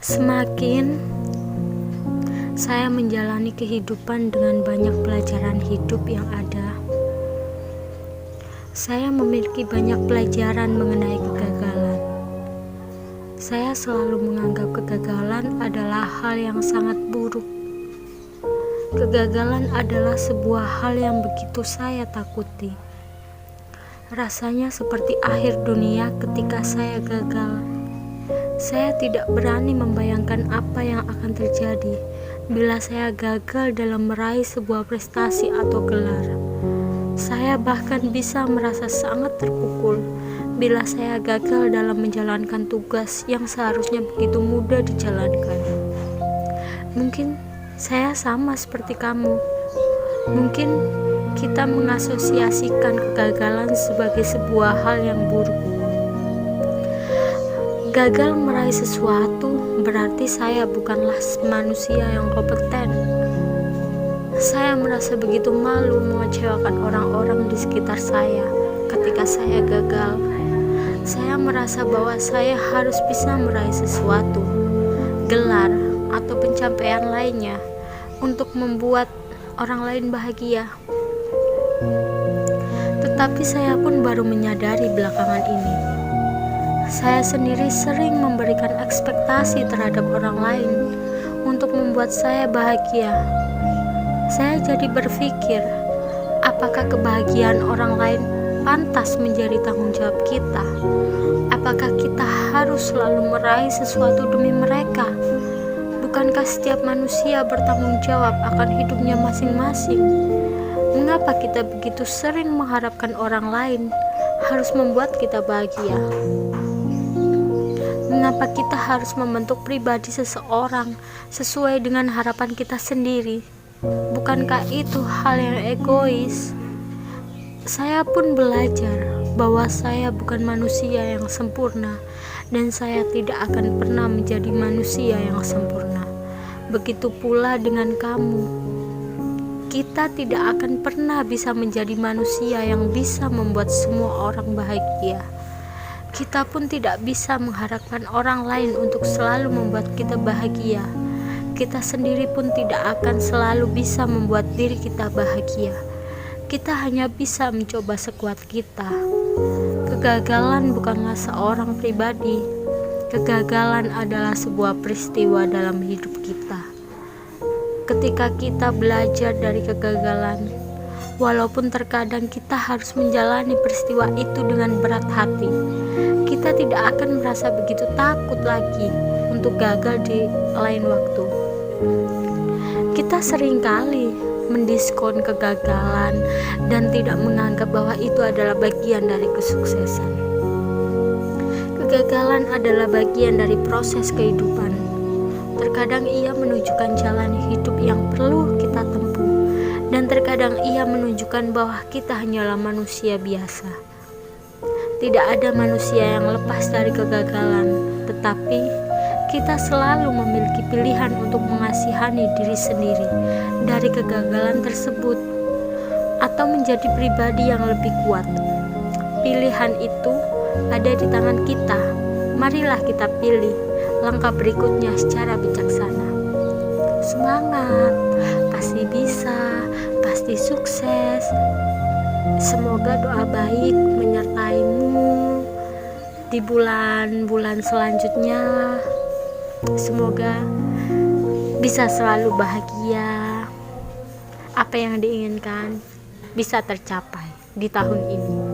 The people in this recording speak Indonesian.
Semakin saya menjalani kehidupan dengan banyak pelajaran hidup yang ada, saya memiliki banyak pelajaran mengenai kegagalan. Saya selalu menganggap kegagalan adalah hal yang sangat buruk. Kegagalan adalah sebuah hal yang begitu saya takuti. Rasanya seperti akhir dunia ketika saya gagal. Saya tidak berani membayangkan apa yang akan terjadi bila saya gagal dalam meraih sebuah prestasi atau gelar. Saya bahkan bisa merasa sangat terpukul bila saya gagal dalam menjalankan tugas yang seharusnya begitu mudah dijalankan. Mungkin saya sama seperti kamu. Mungkin kita mengasosiasikan kegagalan sebagai sebuah hal yang buruk. Gagal meraih sesuatu berarti saya bukanlah manusia yang kompeten. Saya merasa begitu malu mengecewakan orang-orang di sekitar saya ketika saya gagal. Saya merasa bahwa saya harus bisa meraih sesuatu, gelar, atau pencapaian lainnya untuk membuat orang lain bahagia. Tetapi saya pun baru menyadari belakangan ini, saya sendiri sering memberikan ekspektasi terhadap orang lain untuk membuat saya bahagia. Saya jadi berpikir, apakah kebahagiaan orang lain pantas menjadi tanggung jawab kita? Apakah kita harus selalu meraih sesuatu demi mereka? Bukankah setiap manusia bertanggung jawab akan hidupnya masing-masing? Mengapa kita begitu sering mengharapkan orang lain harus membuat kita bahagia? Mengapa kita harus membentuk pribadi seseorang sesuai dengan harapan kita sendiri? Bukankah itu hal yang egois? Saya pun belajar bahwa saya bukan manusia yang sempurna dan saya tidak akan pernah menjadi manusia yang sempurna. Begitu pula dengan kamu. Kita tidak akan pernah bisa menjadi manusia yang bisa membuat semua orang bahagia. Kita pun tidak bisa mengharapkan orang lain untuk selalu membuat kita bahagia. Kita sendiri pun tidak akan selalu bisa membuat diri kita bahagia. Kita hanya bisa mencoba sekuat kita. Kegagalan bukanlah seorang pribadi. Kegagalan adalah sebuah peristiwa dalam hidup kita. Ketika kita belajar dari kegagalan, walaupun terkadang kita harus menjalani peristiwa itu dengan berat hati, kita tidak akan merasa begitu takut lagi untuk gagal di lain waktu. Kita seringkali mendiskon kegagalan dan tidak menganggap bahwa itu adalah bagian dari kesuksesan. Kegagalan adalah bagian dari proses kehidupan. Terkadang ia menunjukkan jalan hidup yang perlu kita tempuh, dan terkadang ia menunjukkan bahwa kita hanyalah manusia biasa. Tidak ada manusia yang lepas dari kegagalan, tetapi kita selalu memiliki pilihan untuk mengasihani diri sendiri dari kegagalan tersebut atau menjadi pribadi yang lebih kuat. Pilihan itu ada di tangan kita. Marilah kita pilih langkah berikutnya secara bijaksana. Semangat, pasti bisa, pasti sukses. Semoga doa baik menyertaimu di bulan-bulan selanjutnya. Semoga bisa selalu bahagia. Apa yang diinginkan bisa tercapai di tahun ini.